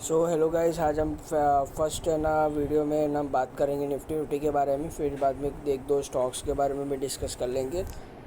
So hello guys, आज हम first है ना वीडियो में ना बात करेंगे निफ्टी के बारे में। फिर बाद में एक दो स्टॉक्स के बारे में भी डिस्कस कर लेंगे।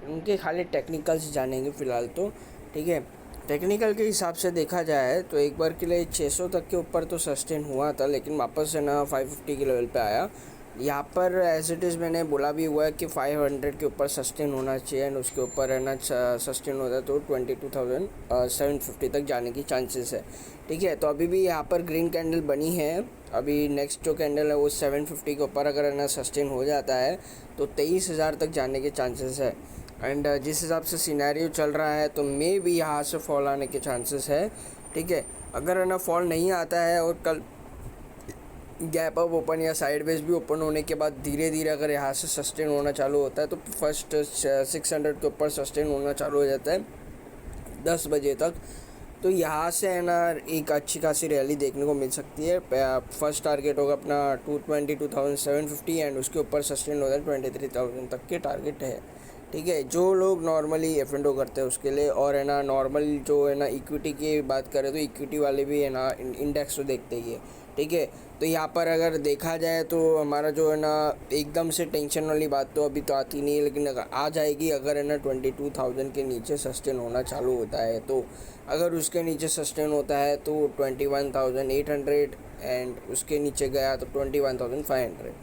उनके खाली टेक्निकल्स जानेंगे फ़िलहाल तो। ठीक है, टेक्निकल के हिसाब से देखा जाए तो एक बार के लिए 600 तक के ऊपर तो सस्टेन हुआ था, लेकिन वापस है ना 550 के लेवल पे आया। यहाँ पर एज इट इज़ मैंने बोला भी हुआ है कि 500 के ऊपर सस्टेन होना चाहिए एंड उसके ऊपर है ना सस्टेन होता है तो 22,750 तक जाने की चांसेस है। ठीक है, तो अभी भी यहाँ पर ग्रीन कैंडल बनी है। अभी नेक्स्ट जो कैंडल है वो 750 के ऊपर अगर है ना सस्टेन हो जाता है तो 23,000 तक जाने के चांसेस है। एंड जिस हिसाब से सिनेरियो चल रहा है तो मे भी यहाँ से फॉल आने के चांसेस है। ठीक है, अगर है ना फॉल नहीं आता है और कल गैप अप ओपन या साइडवेज भी ओपन होने के बाद धीरे धीरे अगर यहाँ से सस्टेन होना चालू होता है तो फर्स्ट 600 के ऊपर सस्टेन होना चालू हो जाता है 10 बजे तक। तो यहाँ से है ना एक अच्छी खासी रैली देखने को मिल सकती है। फर्स्ट टारगेट होगा अपना 222,750 एंड उसके ऊपर सस्टेन होता है 23,000 तक के टारगेट है। ठीक है, जो लोग नॉर्मली एफ&ओ करते हैं उसके लिए, और है ना नॉर्मल जो है ना इक्विटी की बात करें तो इक्विटी वाले भी है ना इंडेक्स तो देखते ही है। ठीक है, तो यहाँ पर अगर देखा जाए तो हमारा जो है ना एकदम से टेंशन वाली बात तो अभी तो आती नहीं है, लेकिन अगर आ जाएगी अगर है ना 22,000 के नीचे सस्टेन होना चालू होता है तो। अगर उसके नीचे सस्टेन होता है तो 21,800 एंड उसके नीचे गया तो 21,500।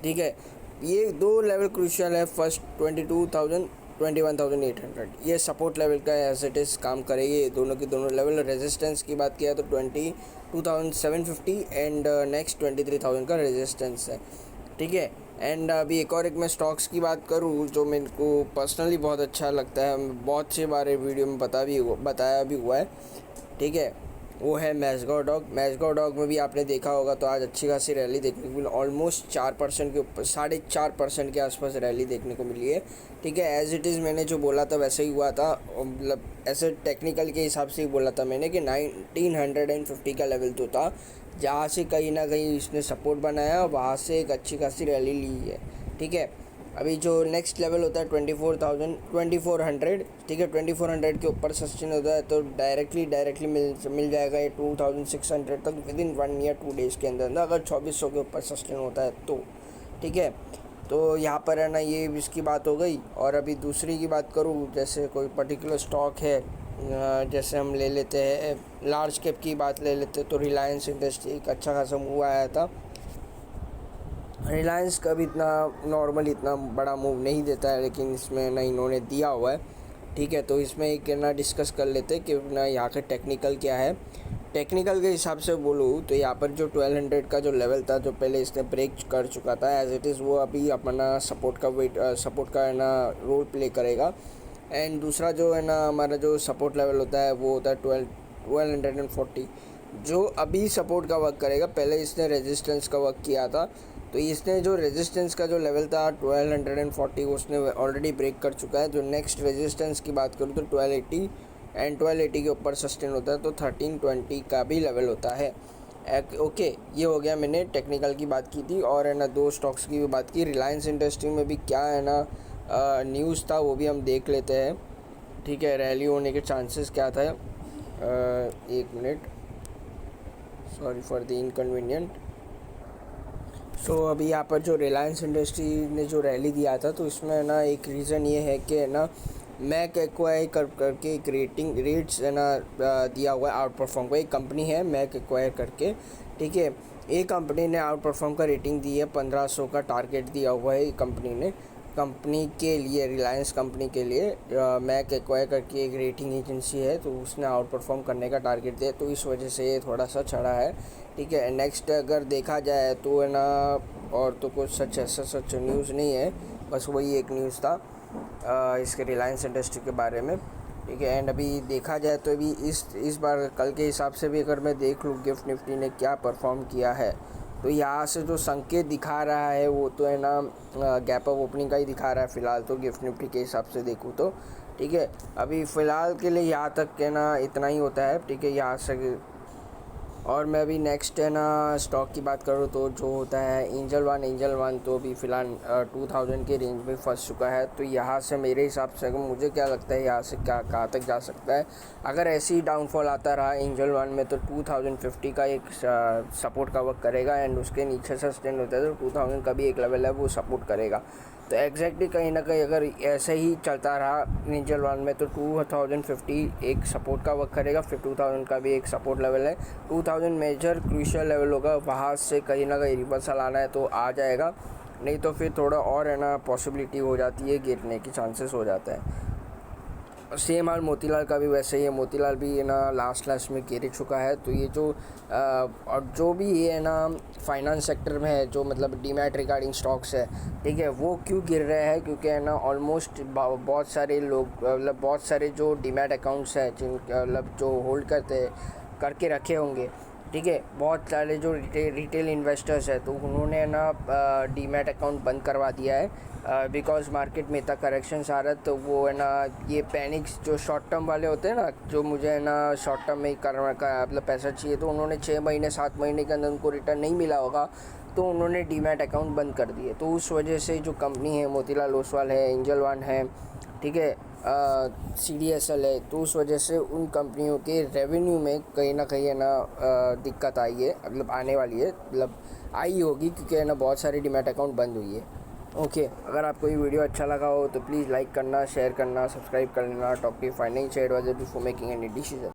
ठीक है, ये दो लेवल क्रूशियल है। फर्स्ट 22,000, 21,800 ये सपोर्ट लेवल का एज इट इज़ काम करेगी। दोनों की दोनों लेवल। रेजिस्टेंस की बात किया तो 22,750 एंड नेक्स्ट 23,000 का रेजिस्टेंस है। ठीक है, एंड अभी एक मैं स्टॉक्स की बात करूँ जो मेरे को पर्सनली बहुत अच्छा लगता है, बहुत से बारे वीडियो में बताया भी हुआ है। ठीक है, वो है मैज़गांव डॉग। मैज़गांव डॉग में भी आपने देखा होगा तो आज अच्छी खासी रैली देखने को मिली। ऑलमोस्ट 4% के ऊपर, 4.5% के आसपास रैली देखने को मिली है। ठीक है, एज इट इज़ मैंने जो बोला था वैसे ही हुआ था। मतलब ऐसे टेक्निकल के हिसाब से ही बोला था मैंने कि 1950 का लेवल तो था, जहाँ से कहीं ना कहीं इसने सपोर्ट बनाया, वहाँ से एक अच्छी खासी रैली ली है। ठीक है, अभी जो नेक्स्ट लेवल होता है 2400। ठीक है, 2400 के ऊपर सस्टेन होता है तो डायरेक्टली मिल जाएगा ये 2600 तक विद इन 1 या 2 डेज़ के अंदर, अगर 2400 के ऊपर सस्टेन होता है तो। ठीक है, तो यहाँ पर है ना ये इसकी बात हो गई। और अभी दूसरी की बात करूँ, जैसे कोई पर्टिकुलर स्टॉक है, जैसे हम ले लेते हैं लार्ज कैप की बात ले लेते हैं तो रिलायंस इंडस्ट्री एक अच्छा खासा मूव आया था। रिलायंस का भी इतना बड़ा मूव नहीं देता है, लेकिन इसमें ना इन्होंने दिया हुआ है। ठीक है, तो इसमें एक ना डिस्कस कर लेते हैं कि ना यहाँ का टेक्निकल क्या है। टेक्निकल के हिसाब से बोलूँ तो यहाँ पर जो 1200 का जो लेवल था जो पहले इसने ब्रेक कर चुका था एज इट इज़, वो अभी अपना सपोर्ट का है ना रोल प्ले करेगा। एंड दूसरा जो है ना हमारा जो सपोर्ट लेवल होता है वो होता है 1240, जो अभी सपोर्ट का वर्क करेगा। पहले इसने रेजिस्टेंस का वर्क किया था, तो इसने जो रेजिस्टेंस का जो लेवल था 1240 उसने ऑलरेडी ब्रेक कर चुका है। जो नेक्स्ट रेजिस्टेंस की बात करूँ तो 1280 एंड 1280 के ऊपर सस्टेन होता है तो 1320 का भी लेवल होता है। ओके, ये हो गया, मैंने टेक्निकल की बात की थी। और है ना दो स्टॉक्स की भी बात की। रिलायंस इंडस्ट्री में भी क्या है ना न्यूज़ था वो भी हम देख लेते हैं। ठीक है, रैली होने के चांसेस क्या था। एक minute, sorry for the inconvenient. So अभी यहाँ पर जो रिलायंस इंडस्ट्री ने जो रैली दिया था तो इसमें ना एक रीज़न ये है कि ना मैक एक्वायर करके एक रेट्स है ना दिया हुआ है आउट परफॉर्म का। एक कंपनी है मैक एक्वायर करके। ठीक है, एक कंपनी ने आउट परफॉर्म का रेटिंग दी है, 1500 का टारगेट दिया हुआ है कंपनी के लिए, रिलायंस कंपनी के लिए। मैक एक्वायर करके एक रेटिंग एजेंसी है तो उसने आउट परफॉर्म करने का टारगेट दिया, तो इस वजह से ये थोड़ा सा चढ़ा है। ठीक है, नेक्स्ट अगर देखा जाए तो है ना और तो कुछ सच न्यूज़ नहीं है, बस वही एक न्यूज़ था इसके रिलायंस इंडस्ट्री के बारे में। ठीक है, एंड अभी देखा जाए तो अभी इस बार कल के हिसाब से भी अगर मैं देख लूँ गिफ्ट निफ्टी ने क्या परफॉर्म किया है तो यहाँ से जो संकेत दिखा रहा है वो तो है ना गैप अप ओपनिंग का ही दिखा रहा है फ़िलहाल तो, गिफ्ट निफ्टी के हिसाब से देखूँ तो। ठीक है, अभी फ़िलहाल के लिए यहाँ तक के ना इतना ही होता है। ठीक है, यहाँ से और मैं अभी नेक्स्ट है ना स्टॉक की बात करूँ तो जो होता है एंजल वन तो अभी फ़िलहाल 2000 के रेंज में फंस चुका है। तो यहाँ से मेरे हिसाब से मुझे क्या लगता है यहाँ से क्या कहाँ तक जा सकता है, अगर ऐसे ही डाउनफॉल आता रहा एंजल वन में तो 2050 का एक सपोर्ट का वर्क करेगा एंड उसके नीचे सस्टेन होता है तो 2000 का भी एक लेवल है वो सपोर्ट करेगा। तो एग्जैक्टली कहीं ना कहीं अगर ऐसे ही चलता रहा एंजल वन में तो 2050 एक सपोर्ट का वर्क करेगा, फिर 2000 का भी एक सपोर्ट लेवल है। 2000 मेजर क्रूशियल लेवल होगा, वहाँ से कहीं ना कहीं रिवर्सल आना है तो आ जाएगा, नहीं तो फिर थोड़ा और है ना पॉसिबिलिटी हो जाती है, गिरने की चांसेस हो जाता है। सेम हाल मोतीलाल का भी वैसे ही है, मोतीलाल भी है ना लास्ट में गिर चुका है। तो ये जो और जो भी ये है ना फाइनेंस सेक्टर में है, जो मतलब डीमैट रिगार्डिंग स्टॉक्स है, ठीक है, वो क्यों गिर रहे हैं क्योंकि है ना ऑलमोस्ट बहुत सारे लोग मतलब बहुत सारे जो डीमैट अकाउंट्स है जिन मतलब जो होल्ड करके रखे होंगे, ठीक है, बहुत सारे जो रिटेल इन्वेस्टर्स है तो उन्होंने है ना डीमैट अकाउंट बंद करवा दिया है बिकॉज मार्केट में इतना करेक्शंस आ रहा है। तो वो है ना ये पैनिक्स जो शॉर्ट टर्म वाले होते हैं ना, जो मुझे है ना शॉर्ट टर्म में ही करना का मतलब पैसा चाहिए, तो उन्होंने 6 महीने 7 महीने के अंदर उनको रिटर्न नहीं मिला होगा तो उन्होंने डीमैट अकाउंट बंद कर दिए। तो उस वजह से जो कंपनी है मोतीलाल ओसवाल है, एंजल वन है, ठीक है, CDSL है, तो उस वजह से उन कंपनियों के रेवेन्यू में कहीं ना कहीं है ना दिक्कत आई है, मतलब आने वाली है, मतलब आई होगी क्योंकि है ना बहुत सारी डीमैट अकाउंट बंद हुई है। ओके, अगर आपको ये वीडियो अच्छा लगा हो तो प्लीज़ लाइक करना, शेयर करना, सब्सक्राइब करना। Talk to financial advisor before making any decision.